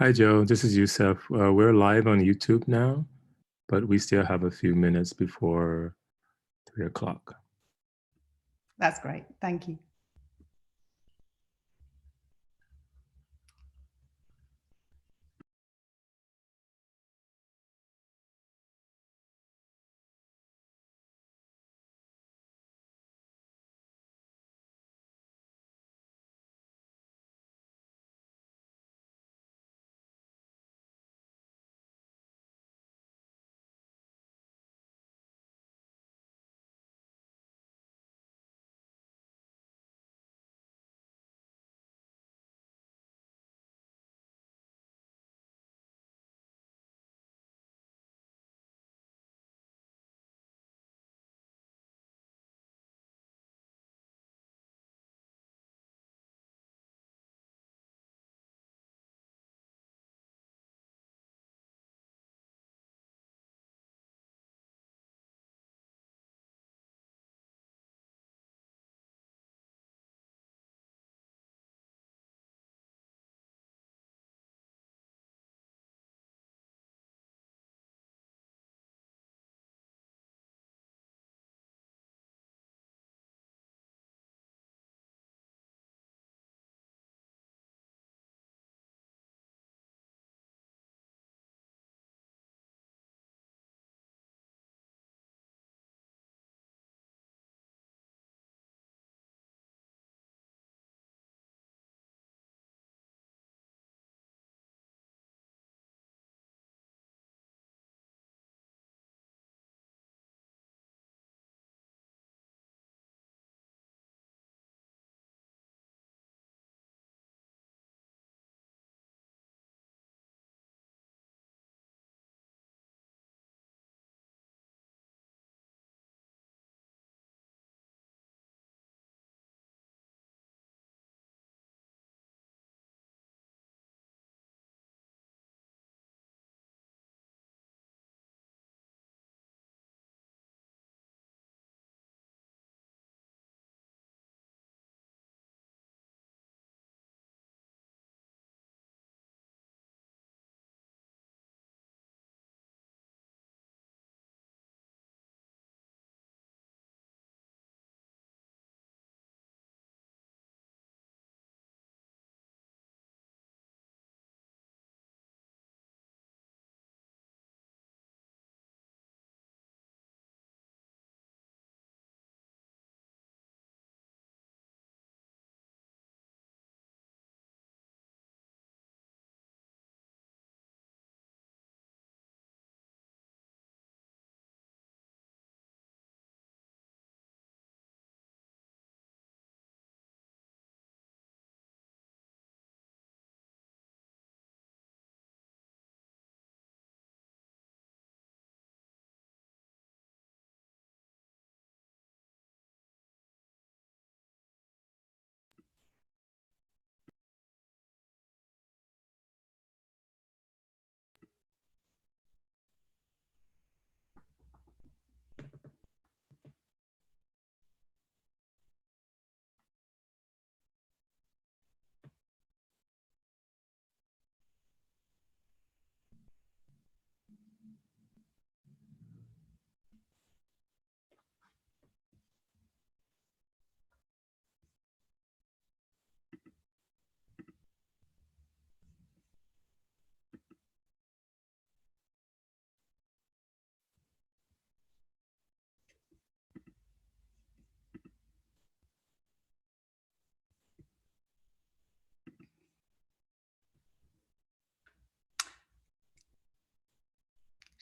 Hi, Joe. This is Youssef. We're live on YouTube now, but we still have a few minutes before 3 o'clock. That's great. Thank you.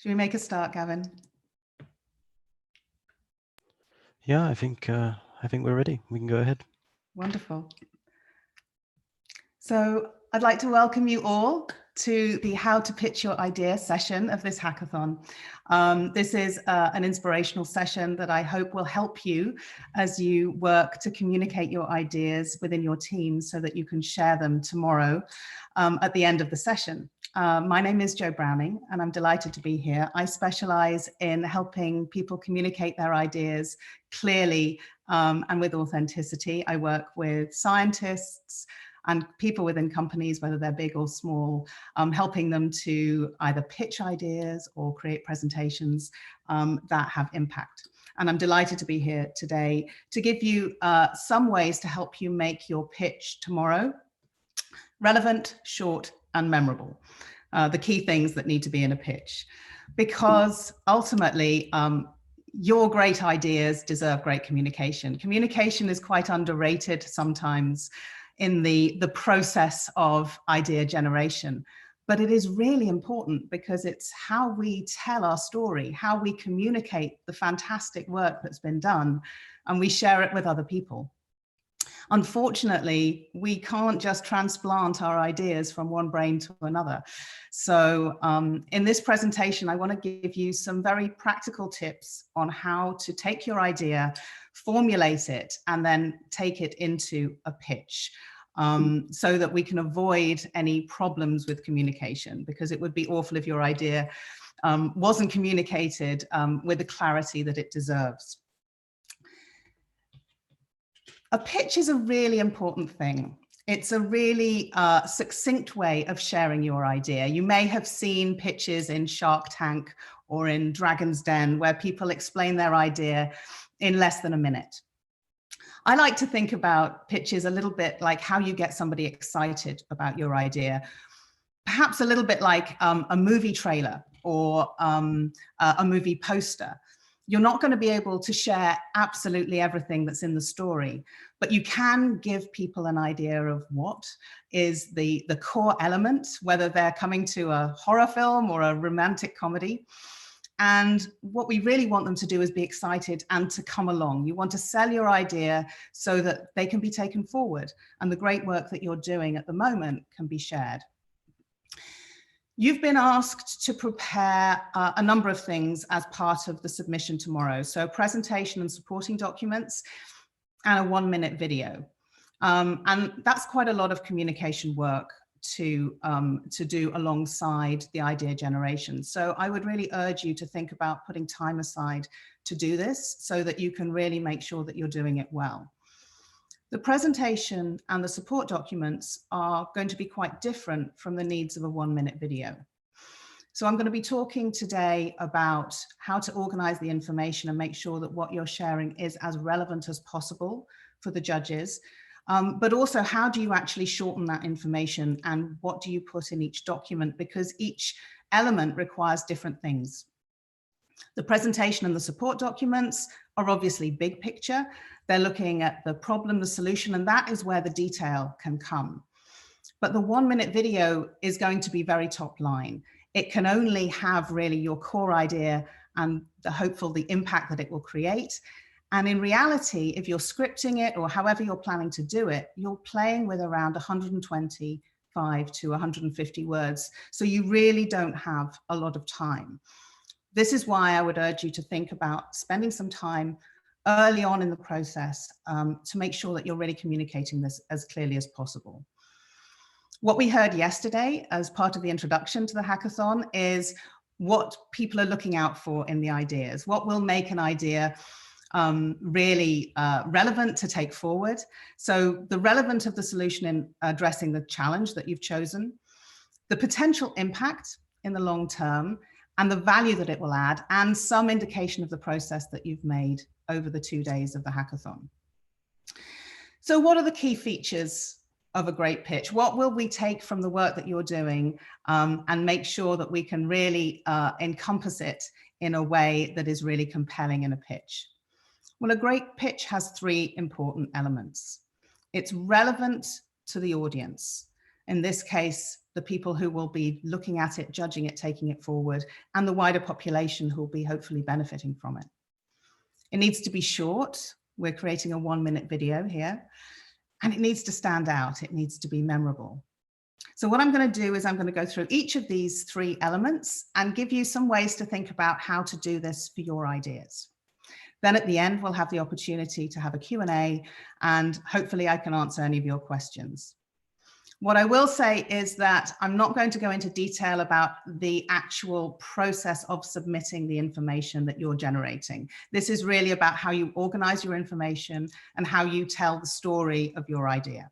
Should we make a start, Gavin? Yeah, I think we're ready. We can go ahead. Wonderful. So I'd like to welcome you all to the How to Pitch Your Idea session of this hackathon. This is an inspirational session that I hope will help you as you work to communicate your ideas within your team so that you can share them tomorrow at the end of the session. My name is Jo Browning and I'm delighted to be here. I specialize in helping people communicate their ideas clearly and with authenticity. I work with scientists, and people within companies, whether they're big or small, helping them to either pitch ideas or create presentations that have impact. And I'm delighted to be here today to give you some ways to help you make your pitch tomorrow relevant, short, and memorable. The key things that need to be in a pitch, because ultimately your great ideas deserve great communication. Communication is quite underrated sometimes in the process of idea generation, but it is really important because it's how we tell our story, how we communicate the fantastic work that's been done, and we share it with other people. Unfortunately, we can't just transplant our ideas from one brain to another. So in this presentation, I want to give you some very practical tips on how to take your idea, formulate it, and then take it into a pitch. So that we can avoid any problems with communication, because it would be awful if your idea wasn't communicated with the clarity that it deserves. A pitch is a really important thing. It's a really succinct way of sharing your idea. You may have seen pitches in Shark Tank or in Dragon's Den where people explain their idea in less than a minute. I like to think about pitches a little bit like how you get somebody excited about your idea, perhaps a little bit like a movie trailer or a movie poster. You're not going to be able to share absolutely everything that's in the story, but you can give people an idea of what is the core element, whether they're coming to a horror film or a romantic comedy. And what we really want them to do is be excited and to come along. You want to sell your idea so that they can be taken forward, and the great work that you're doing at the moment can be shared. You've been asked to prepare a number of things as part of the submission tomorrow. So presentation and supporting documents and a 1-minute video. And that's quite a lot of communication work to do alongside the idea generation. So I would really urge you to think about putting time aside to do this so that you can really make sure that you're doing it well. The presentation and the support documents are going to be quite different from the needs of a 1-minute video. So I'm going to be talking today about how to organize the information and make sure that what you're sharing is as relevant as possible for the judges, but also how do you actually shorten that information and what do you put in each document, because each element requires different things. The presentation and the support documents are obviously big picture. They're looking at the problem, the solution, and that is where the detail can come. But the 1-minute video is going to be very top line. It can only have really your core idea and the impact that it will create. And in reality, if you're scripting it or however you're planning to do it, you're playing with around 125 to 150 words. So you really don't have a lot of time. This is why I would urge you to think about spending some time early on in the process to make sure that you're really communicating this as clearly as possible. What we heard yesterday as part of the introduction to the hackathon is what people are looking out for in the ideas, what will make an idea really relevant to take forward. So the relevance of the solution in addressing the challenge that you've chosen, the potential impact in the long term, and the value that it will add, and some indication of the process that you've made over the 2 days of the hackathon. So what are the key features of a great pitch? What will we take from the work that you're doing and make sure that we can really encompass it in a way that is really compelling in a pitch? Well, a great pitch has 3 important elements. It's relevant to the audience. In this case, the people who will be looking at it, judging it, taking it forward, and the wider population who will be hopefully benefiting from it. It needs to be short. We're creating a 1-minute video here, and it needs to stand out. It needs to be memorable. So what I'm going to do is I'm going to go through each of these 3 elements and give you some ways to think about how to do this for your ideas. Then at the end, we'll have the opportunity to have a Q&A, and hopefully I can answer any of your questions. What I will say is that I'm not going to go into detail about the actual process of submitting the information that you're generating. This is really about how you organize your information and how you tell the story of your idea.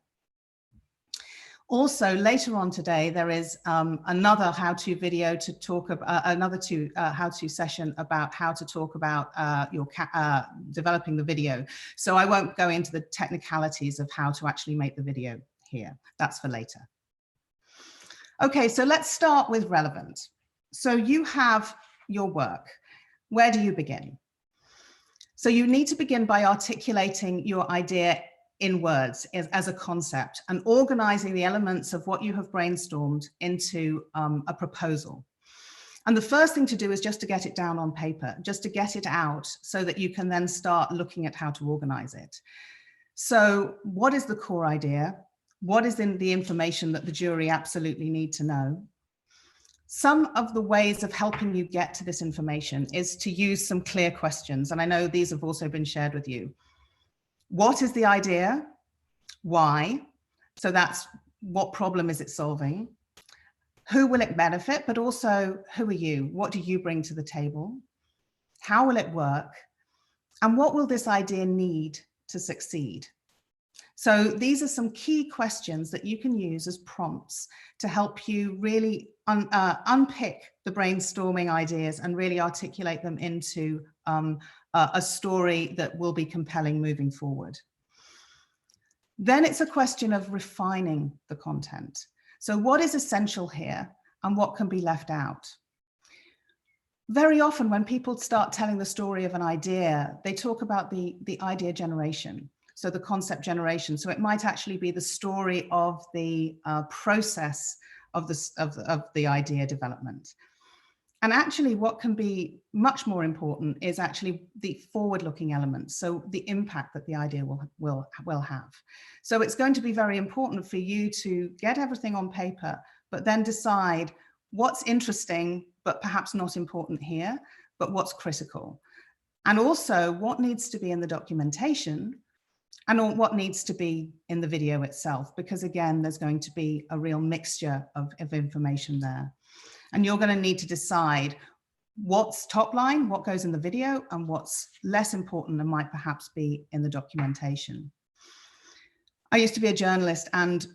Also, later on today, there is another how-to video to talk about how-to session about how to talk about developing the video. So I won't go into the technicalities of how to actually make the video here. That's for later. Okay, so let's start with relevant. So you have your work. Where do you begin? So you need to begin by articulating your idea in words as a concept and organizing the elements of what you have brainstormed into a proposal. And the first thing to do is just to get it down on paper, just to get it out so that you can then start looking at how to organize it. So what is the core idea? What is in the information that the jury absolutely need to know? Some of the ways of helping you get to this information is to use some clear questions. And I know these have also been shared with you. What is the idea? Why? So that's what problem is it solving? Who will it benefit? But also, who are you? What do you bring to the table? How will it work? And what will this idea need to succeed? So these are some key questions that you can use as prompts to help you really unpick the brainstorming ideas and really articulate them into a story that will be compelling moving forward. Then it's a question of refining the content. So what is essential here and what can be left out? Very often when people start telling the story of an idea, they talk about the idea generation. So the concept generation. So it might actually be the story of the process of the idea development. And actually what can be much more important is actually the forward-looking elements. So the impact that the idea will have. So it's going to be very important for you to get everything on paper, but then decide what's interesting, but perhaps not important here, but what's critical. And also what needs to be in the documentation and what needs to be in the video itself, because again, there's going to be a real mixture of information there. And you're going to need to decide what's top line, what goes in the video, and what's less important and might perhaps be in the documentation. I used to be a journalist, and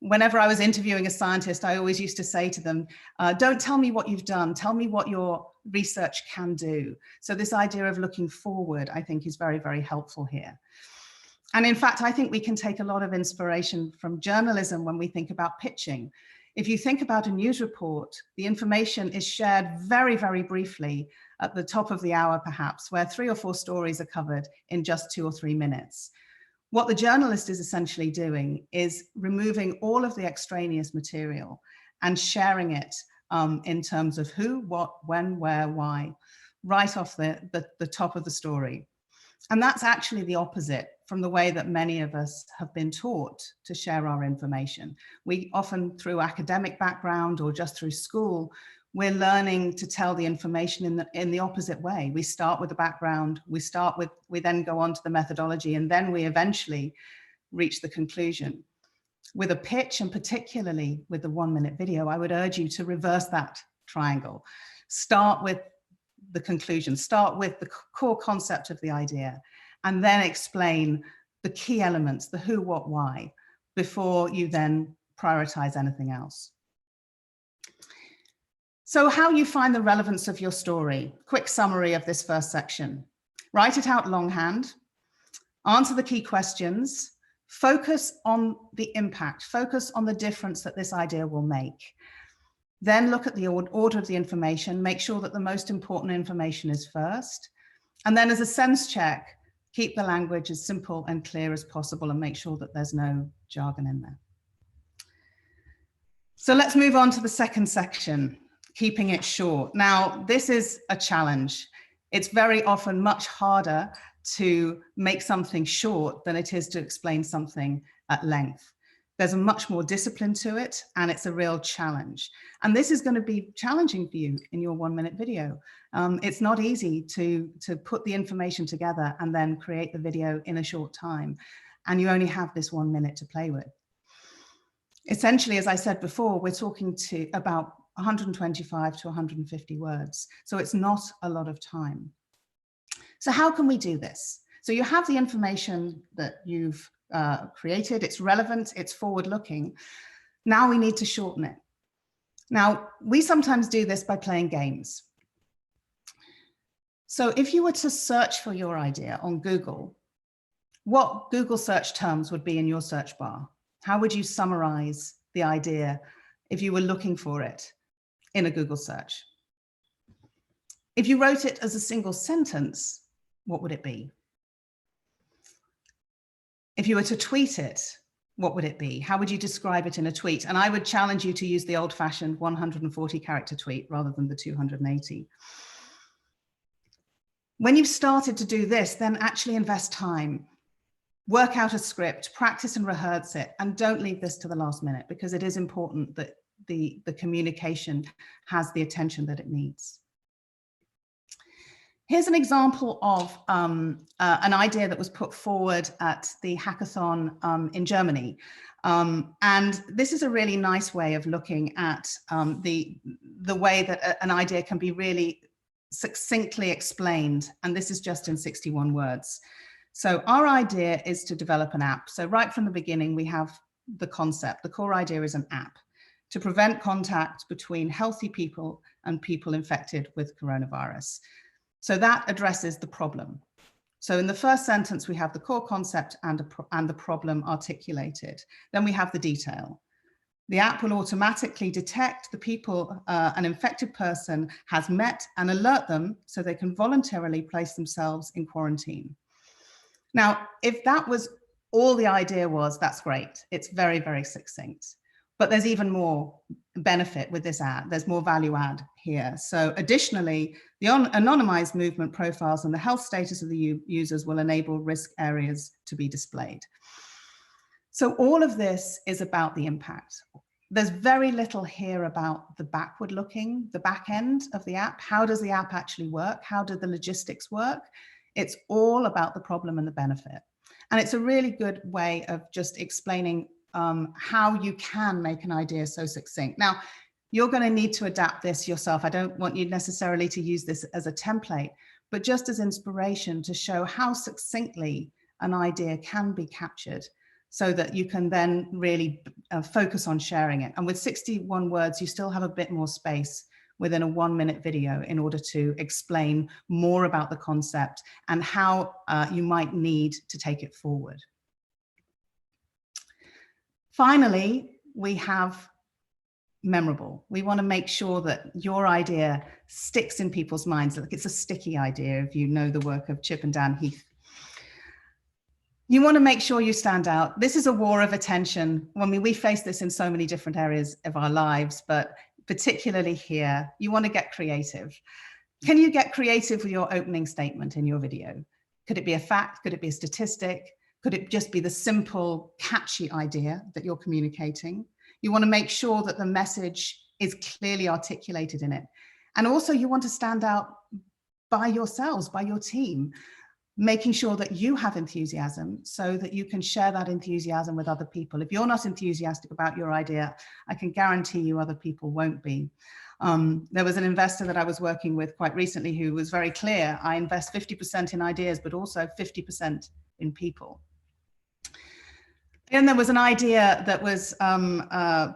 whenever I was interviewing a scientist, I always used to say to them, don't tell me what you've done, tell me what your research can do. So this idea of looking forward, I think, is very, very helpful here. And in fact, I think we can take a lot of inspiration from journalism when we think about pitching. If you think about a news report, the information is shared very, very briefly at the top of the hour, perhaps, where 3 or 4 stories are covered in just 2 or 3 minutes. What the journalist is essentially doing is removing all of the extraneous material and sharing it in terms of who, what, when, where, why, right off the top of the story. And that's actually the opposite from the way that many of us have been taught to share our information. We often, through academic background or just through school, we're learning to tell the information in the opposite way. We start with the background, we then go on to the methodology, and then we eventually reach the conclusion. With a pitch, and particularly with the 1-minute video, I would urge you to reverse that triangle. Start with the conclusion, start with the core concept of the idea, and then explain the key elements, the who, what, why, before you then prioritize anything else. So how you find the relevance of your story. Quick summary of this first section. Write it out longhand, answer the key questions, focus on the impact, focus on the difference that this idea will make. Then look at the order of the information, make sure that the most important information is first. And then as a sense check, keep the language as simple and clear as possible and make sure that there's no jargon in there. So let's move on to the second section, keeping it short. Now, this is a challenge. It's very often much harder to make something short than it is to explain something at length. There's a much more discipline to it, and it's a real challenge. And this is going to be challenging for you in your 1-minute video. It's not easy to put the information together and then create the video in a short time. And you only have this 1 minute to play with. Essentially, as I said before, we're talking about 125 to 150 words. So it's not a lot of time. So how can we do this? So you have the information that you've created, it's relevant, it's forward-looking. Now we need to shorten it. Now, we sometimes do this by playing games. So if you were to search for your idea on Google, what Google search terms would be in your search bar? How would you summarize the idea if you were looking for it in a Google search? If you wrote it as a single sentence, what would it be? If you were to tweet it, what would it be? How would you describe it in a tweet? And I would challenge you to use the old-fashioned 140 character tweet rather than the 280. When you've started to do this, then actually invest time. Work out a script, practice and rehearse it, and don't leave this to the last minute, because it is important that the communication has the attention that it needs. Here's an example of an idea that was put forward at the hackathon in Germany. And this is a really nice way of looking at the way that an idea can be really succinctly explained. And this is just in 61 words. So our idea is to develop an app. So right from the beginning, we have the concept. The core idea is an app to prevent contact between healthy people and people infected with coronavirus. So that addresses the problem. So in the first sentence, we have the core concept and the problem articulated. Then we have the detail. The app will automatically detect the people an infected person has met and alert them so they can voluntarily place themselves in quarantine. Now, if that was all the idea was, that's great. It's very, very succinct. But there's even more benefit with this ad. There's more value add here. So additionally, the anonymized movement profiles and the health status of the users will enable risk areas to be displayed. So all of this is about the impact. There's very little here about the backward looking, the back end of the app. How does the app actually work? How do the logistics work? It's all about the problem and the benefit. And it's a really good way of just explaining how you can make an idea so succinct. Now, you're going to need to adapt this yourself. I don't want you necessarily to use this as a template, but just as inspiration to show how succinctly an idea can be captured so that you can then really focus on sharing it. And with 61 words, you still have a bit more space within a 1-minute video in order to explain more about the concept and how you might need to take it forward. Finally, we have memorable. We want to make sure that your idea sticks in people's minds. Like it's a sticky idea if you know the work of Chip and Dan Heath. You want to make sure you stand out. This is a war of attention. I mean, we face this in so many different areas of our lives, but particularly here, you want to get creative. Can you get creative with your opening statement in your video? Could it be a fact? Could it be a statistic? Could it just be the simple, catchy idea that you're communicating? You want to make sure that the message is clearly articulated in it. And also you want to stand out by yourselves, by your team, making sure that you have enthusiasm so that you can share that enthusiasm with other people. If you're not enthusiastic about your idea, I can guarantee you other people won't be. There was an investor that I was working with quite recently who was very clear. I invest 50% in ideas, but also 50% in people. And there was an idea that was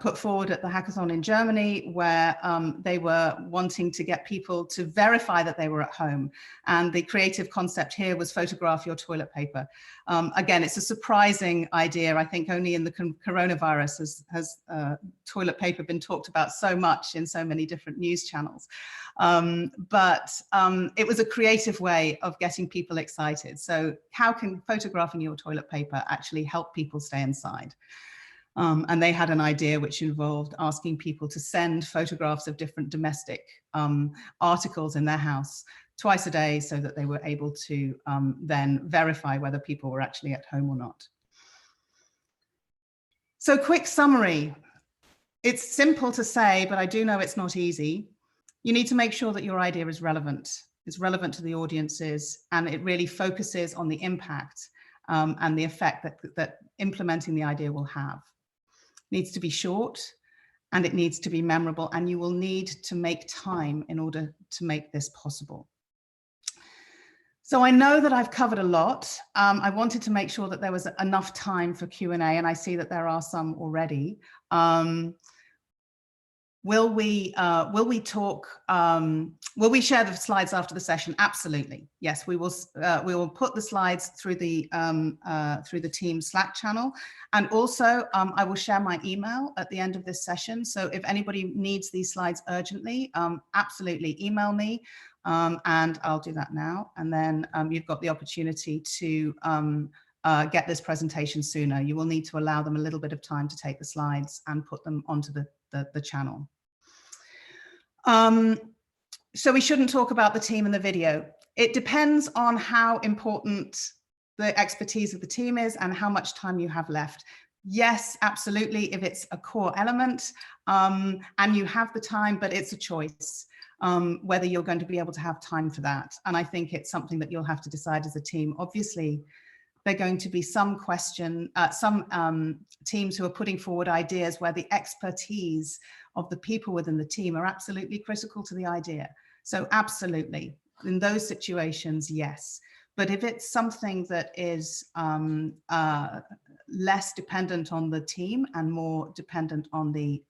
put forward at the hackathon in Germany where they were wanting to get people to verify that they were at home. And the creative concept here was photograph your toilet paper. Again, it's a surprising idea. I think only in the coronavirus has toilet paper been talked about so much in so many different news channels. But it was a creative way of getting people excited. So how can photographing your toilet paper actually help people stay inside? And they had an idea which involved asking people to send photographs of different domestic articles in their house twice a day so that they were able to then verify whether people were actually at home or not. So quick summary. It's simple to say, but I do know it's not easy. You need to make sure that your idea is relevant. It's relevant to the audiences, and it really focuses on the impact and the effect that implementing the idea will have. It needs to be short, and it needs to be memorable, and you will need to make time in order to make this possible. So I know that I've covered a lot. I wanted to make sure that there was enough time for Q&A, and I see that there are some already. Will we talk? Will we share the slides after the session? Absolutely, yes. We will. We will put the slides through the team Slack channel, and also I will share my email at the end of this session. So if anybody needs these slides urgently, absolutely email me, and I'll do that now. And then you've got the opportunity to get this presentation sooner. You will need to allow them a little bit of time to take the slides and put them onto the channel. So we shouldn't talk about the team in the video. It depends on how important the expertise of the team is and how much time you have left. Yes, absolutely, if it's a core element and you have the time, but it's a choice whether you're going to be able to have time for that. And I think it's something that you'll have to decide as a team. Obviously, there are going to be some teams who are putting forward ideas where the expertise of the people within the team are absolutely critical to the idea. So absolutely, in those situations, yes. But if it's something that is less dependent on the team and more dependent on the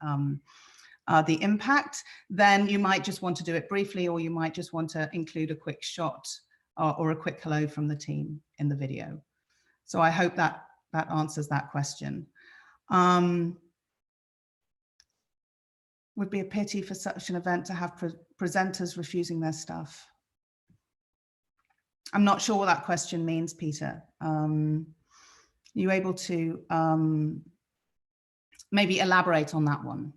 impact, then you might just want to do it briefly, or you might just want to include a quick shot or a quick hello from the team in the video. So I hope that answers that question. Would be a pity for such an event to have presenters refusing their stuff. I'm not sure what that question means, Peter. You able to maybe elaborate on that one?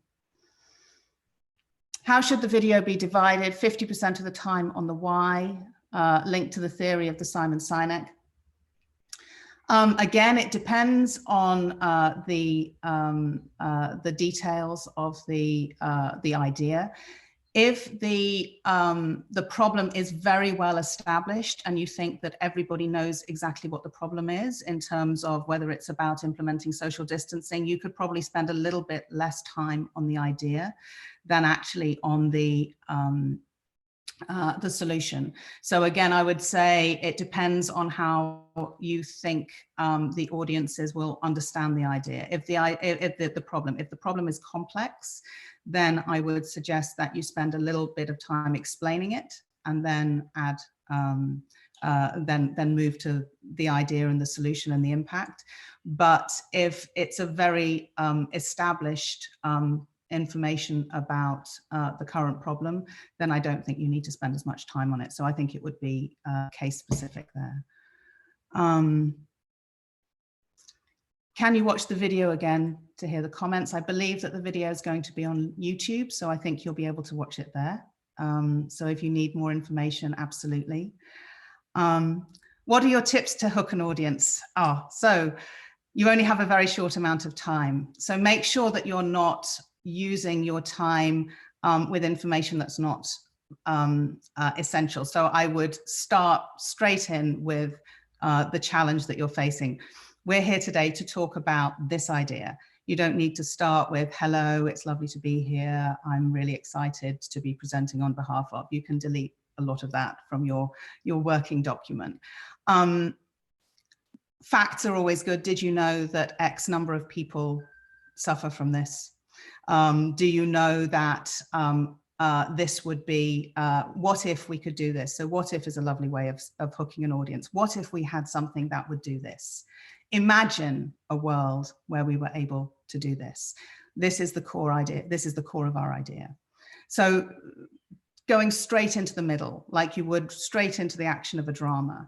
How should the video be divided? 50% of the time on the why, linked to the theory of the Simon Sinek. Again, it depends on the details of the idea. If the problem is very well established and you think that everybody knows exactly what the problem is in terms of whether it's about implementing social distancing, you could probably spend a little bit less time on the idea than actually on the solution. So again, I would say it depends on how you think the audiences will understand the idea. If the problem is complex, then I would suggest that you spend a little bit of time explaining it and then add then move to the idea and the solution and the impact. But if it's a very established information about the current problem, then I don't think you need to spend as much time on it. So I think it would be case specific there. Can you watch the video again to hear the comments? I believe that the video is going to be on YouTube, so I think you'll be able to watch it there. So if you need more information, absolutely. What are your tips to hook an audience? So you only have a very short amount of time. So make sure that you're not using your time with information that's not essential. So I would start straight in with the challenge that you're facing. We're here today to talk about this idea. You don't need to start with, hello, it's lovely to be here. I'm really excited to be presenting on behalf of. You can delete a lot of that from your working document. Facts are always good. Did you know that X number of people suffer from this? Do you know that this would be, what if we could do this? So what if is a lovely way of hooking an audience. What if we had something that would do this? Imagine a world where we were able to do this. This is the core idea. This is the core of our idea. So going straight into the middle, like you would straight into the action of a drama,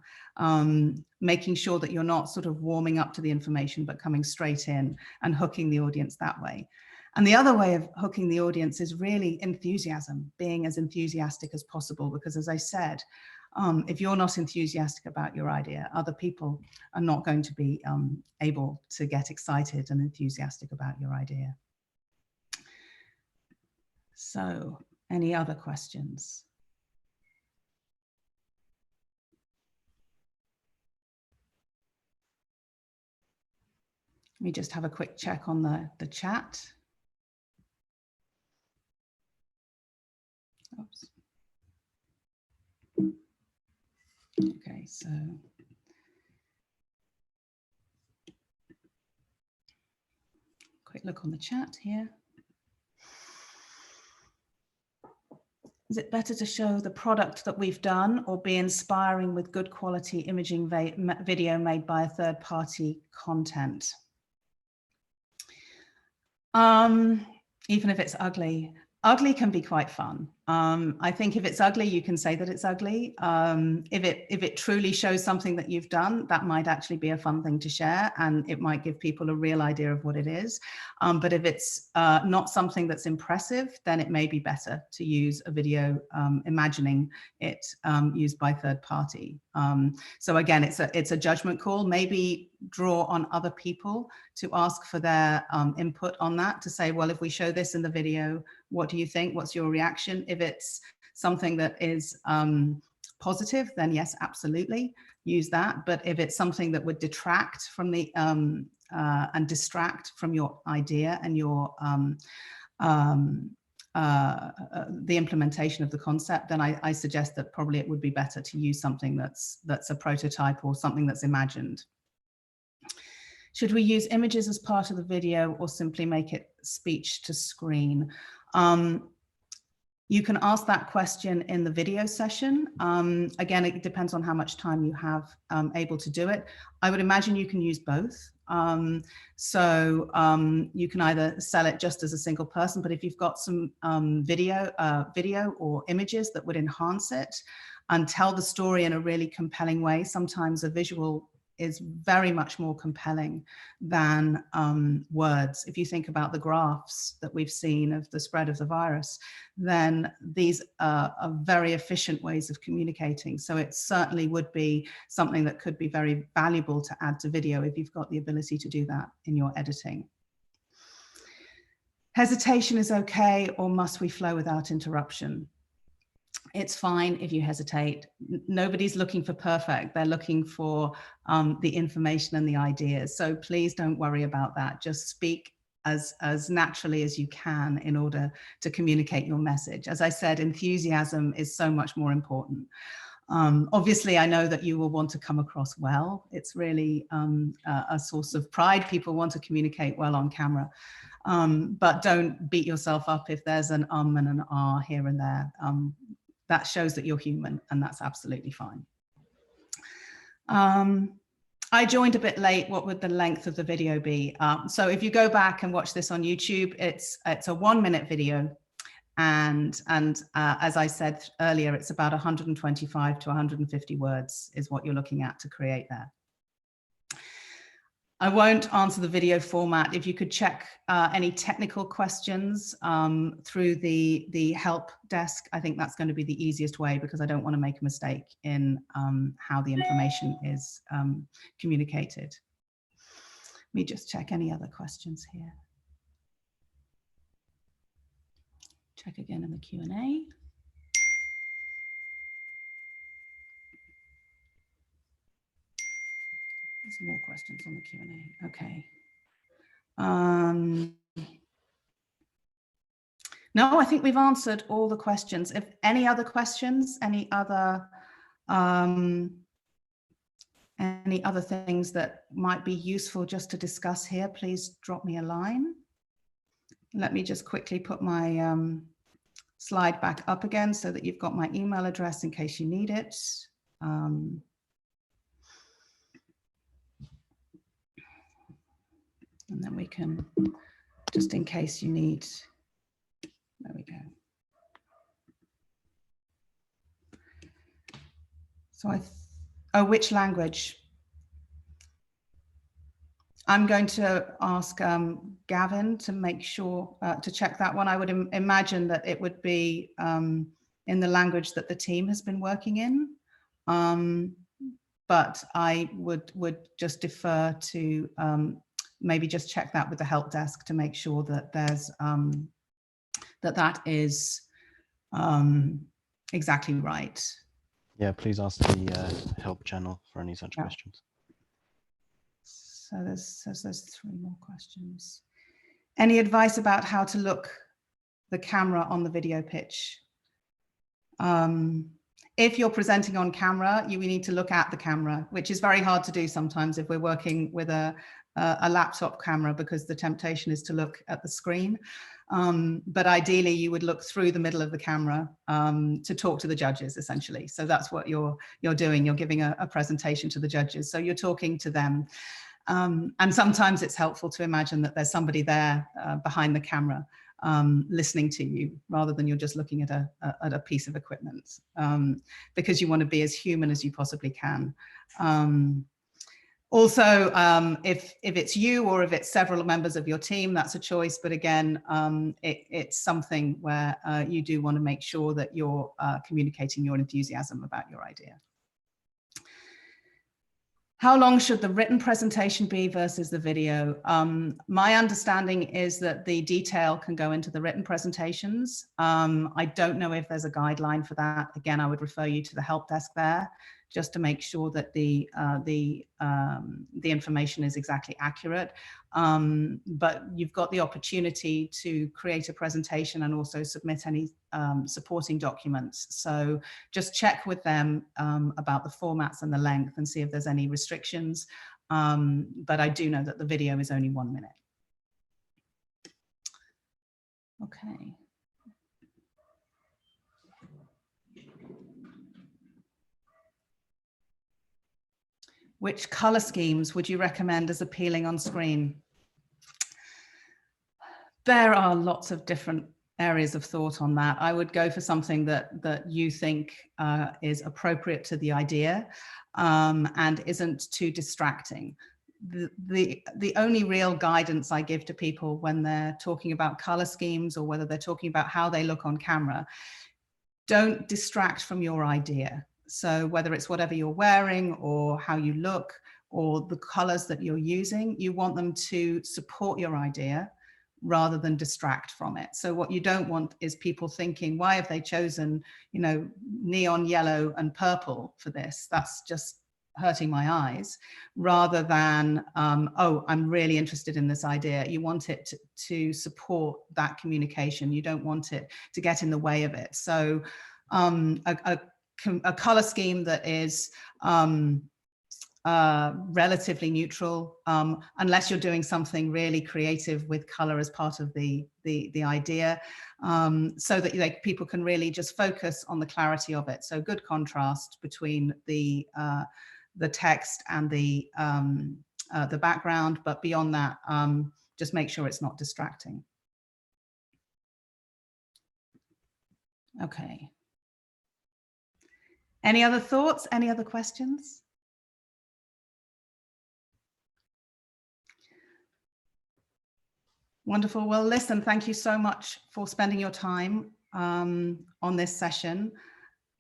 making sure that you're not sort of warming up to the information, but coming straight in and hooking the audience that way. And the other way of hooking the audience is really enthusiasm, being as enthusiastic as possible, because as I said, if you're not enthusiastic about your idea, other people are not going to be able to get excited and enthusiastic about your idea. So, any other questions? Let me just have a quick check on the chat. Oops. Okay, so quick look on the chat here. Is it better to show the product that we've done or be inspiring with good quality imaging video made by a third party content? Even if it's ugly. Ugly can be quite fun. I think if it's ugly, you can say that it's ugly. If it truly shows something that you've done, that might actually be a fun thing to share, and it might give people a real idea of what it is. But if it's not something that's impressive, then it may be better to use a video imagining it used by third party. So again, it's a judgment call. Maybe draw on other people to ask for their input on that, to say, well, if we show this in the video, what do you think? What's your reaction? If it's something that is positive, then yes, absolutely use that. But if it's something that would detract from the and distract from your idea and your the implementation of the concept, then I suggest that probably it would be better to use something that's a prototype or something that's imagined. Should we use images as part of the video or simply make it speech to screen? You can ask that question in the video session. Again, it depends on how much time you have able to do it. I would imagine you can use both. You can either sell it just as a single person, but if you've got some video or images that would enhance it and tell the story in a really compelling way, sometimes a visual is very much more compelling than words. If you think about the graphs that we've seen of the spread of the virus, then these are very efficient ways of communicating. So it certainly would be something that could be very valuable to add to video if you've got the ability to do that in your editing. Hesitation is okay, or must we flow without interruption? It's fine if you hesitate. Nobody's looking for perfect. They're looking for the information and the ideas. So please don't worry about that. Just speak as naturally as you can in order to communicate your message. As I said, enthusiasm is so much more important. Obviously, I know that you will want to come across well. It's really a source of pride. People want to communicate well on camera. But don't beat yourself up if there's an and an here and there. That shows that you're human, and that's absolutely fine. I joined a bit late. What would the length of the video be? So if you go back and watch this on YouTube, it's a 1-minute video. And as I said earlier, it's about 125 to 150 words is what you're looking at to create that. I won't answer the video format. If you could check any technical questions through the help desk, I think that's going to be the easiest way, because I don't want to make a mistake in how the information is communicated. Let me just check any other questions here. Check again in the Q&A. There's more questions on the Q&A. Okay. No, I think we've answered all the questions. If any other questions, any other things that might be useful just to discuss here, please drop me a line. Let me just quickly put my slide back up again so that you've got my email address in case you need it. And then we can, just in case you need, there we go. So which language? I'm going to ask Gavin to make sure, to check that one. I would imagine that it would be in the language that the team has been working in. But I would just defer to maybe just check that with the help desk to make sure that there's that is exactly right. Yeah, please ask the help channel for any such questions. So there's 3 more questions. Any advice about how to look the camera on the video pitch? if you're presenting on camera, you need to look at the camera, which is very hard to do sometimes if we're working with a laptop camera, because the temptation is to look at the screen. But ideally, you would look through the middle of the camera to talk to the judges, essentially. So that's what you're doing. You're giving a presentation to the judges. So you're talking to them. And sometimes it's helpful to imagine that there's somebody there behind the camera listening to you, rather than you're just looking at a piece of equipment, because you want to be as human as you possibly can. Also, if it's you or if it's several members of your team, that's a choice. But again, it's something where you do want to make sure that you're communicating your enthusiasm about your idea. How long should the written presentation be versus the video? My understanding is that the detail can go into the written presentations. I don't know if there's a guideline for that. Again, I would refer you to the help desk there, just to make sure that the information is exactly accurate. But you've got the opportunity to create a presentation and also submit any supporting documents. So just check with them about the formats and the length and see if there's any restrictions. But I do know that the video is only 1 minute. Okay. Which color schemes would you recommend as appealing on screen? There are lots of different areas of thought on that. I would go for something that you think is appropriate to the idea and isn't too distracting. The only real guidance I give to people when they're talking about color schemes, or whether they're talking about how they look on camera, don't distract from your idea. So whether it's whatever you're wearing or how you look or the colors that you're using, you want them to support your idea rather than distract from it. So what you don't want is people thinking, why have they chosen, you know, neon yellow and purple for this? That's just hurting my eyes, rather than, oh, I'm really interested in this idea. You want it to support that communication. You don't want it to get in the way of it. So a color scheme that is relatively neutral, unless you're doing something really creative with color as part of the idea, so that people can really just focus on the clarity of it. So good contrast between the text and the background, but beyond that, just make sure it's not distracting. Okay. Any other thoughts? Any other questions? Wonderful. Well, listen, thank you so much for spending your time on this session.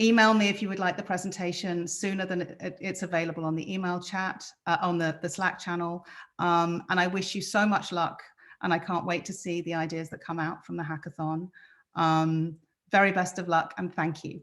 Email me if you would like the presentation sooner than it's available on the email chat, on the Slack channel. And I wish you so much luck, and I can't wait to see the ideas that come out from the hackathon. Very best of luck, and thank you.